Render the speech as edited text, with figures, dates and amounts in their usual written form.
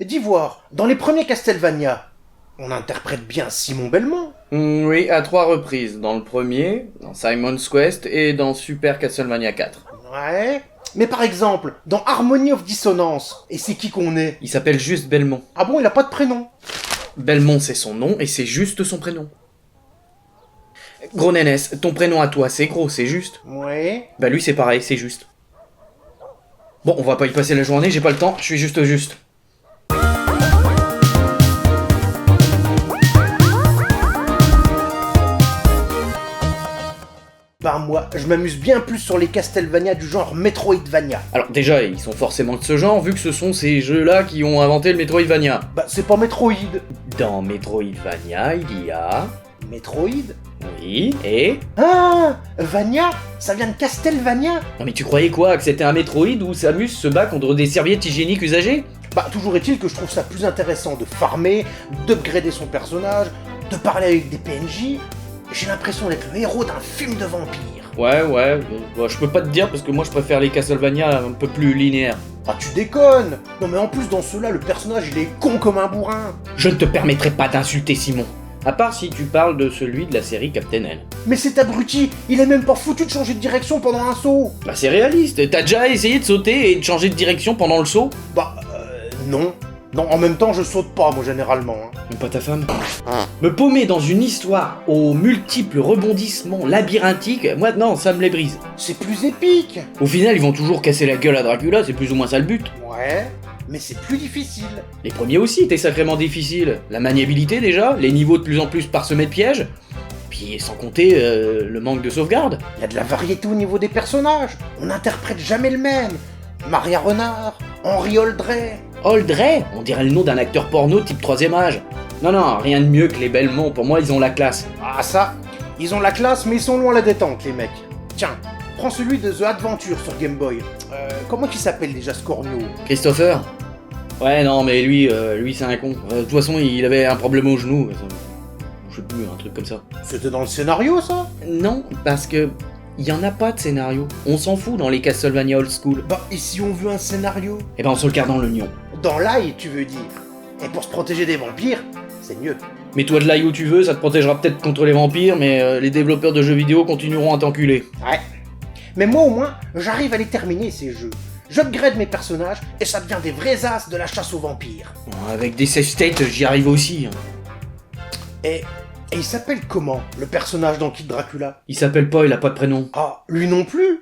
Dis voir, dans les premiers Castlevania, on interprète bien Simon Belmont. Oui, à 3 reprises. Dans le premier, dans Simon's Quest et dans Super Castlevania 4. Ouais. Mais par exemple, dans Harmony of Dissonance, et c'est qui qu'on est? Il s'appelle juste Belmont. Ah bon, il a pas de prénom? Belmont, c'est son nom et c'est juste son prénom. Gros Nénès, ton prénom à toi, c'est Gros, c'est juste? Ouais. Bah lui, c'est pareil, c'est juste. Bon, on va pas y passer la journée, j'ai pas le temps, je suis juste juste. Bah moi, je m'amuse bien plus sur les Castlevania du genre Metroidvania. Alors déjà, ils sont forcément de ce genre, vu que ce sont ces jeux-là qui ont inventé le Metroidvania. Bah c'est pas Metroid. Dans Metroidvania, il y a... Metroid? Oui, et... Ah, Vania? Ça vient de Castlevania? Non mais tu croyais quoi, que c'était un Metroid où Samus se bat contre des serviettes hygiéniques usagées? Bah toujours est-il que je trouve ça plus intéressant de farmer, d'upgrader son personnage, de parler avec des PNJ. J'ai l'impression d'être le héros d'un film de vampire. Ouais, je peux pas te dire parce que moi je préfère les Castlevania un peu plus linéaires. Ah tu déconnes! Non mais en plus dans ceux-là, le personnage il est con comme un bourrin. Je ne te permettrai pas d'insulter Simon. À part si tu parles de celui de la série Captain N. Mais cet abruti, il est même pas foutu de changer de direction pendant un saut. Bah c'est réaliste, t'as déjà essayé de sauter et de changer de direction pendant le saut? Bah non. Non, en même temps je saute pas moi généralement. Hein. Même pas ta femme? Me paumer dans une histoire aux multiples rebondissements labyrinthiques, moi non, ça me les brise. C'est plus épique. Au final, ils vont toujours casser la gueule à Dracula, c'est plus ou moins ça le but. Ouais, mais c'est plus difficile. Les premiers aussi étaient sacrément difficiles. La maniabilité déjà, les niveaux de plus en plus parsemés de pièges, puis sans compter le manque de sauvegarde. Il y a de la variété au niveau des personnages. On n'interprète jamais le même. Maria Renard, Henry Oldray. Oldray, on dirait le nom d'un acteur porno type 3ème âge. Non, rien de mieux que les Belmont, pour moi ils ont la classe. Ah ça, ils ont la classe mais ils sont loin la détente les mecs. Tiens, prends celui de The Adventure sur Game Boy. Comment il s'appelle déjà ce corneau? Christopher? Ouais non mais lui c'est un con. De toute façon il avait un problème au genou. Je sais plus, un truc comme ça. C'était dans le scénario ça? Non, parce que... y en a pas de scénario. On s'en fout dans les Castlevania Old School. Bah et si on veut un scénario? Eh ben on se le garde dans le nion. Dans l'ail tu veux dire. Et pour se protéger des vampires, c'est mieux. Mets-toi de l'ail où tu veux, ça te protégera peut-être contre les vampires, mais les développeurs de jeux vidéo continueront à t'enculer. Ouais. Mais moi au moins, j'arrive à les terminer ces jeux. J'upgrade mes personnages et ça devient des vrais as de la chasse aux vampires. Avec des save states, j'y arrive aussi. Et il s'appelle comment, le personnage dans Kid Dracula? Il s'appelle pas, il a pas de prénom. Ah, lui non plus?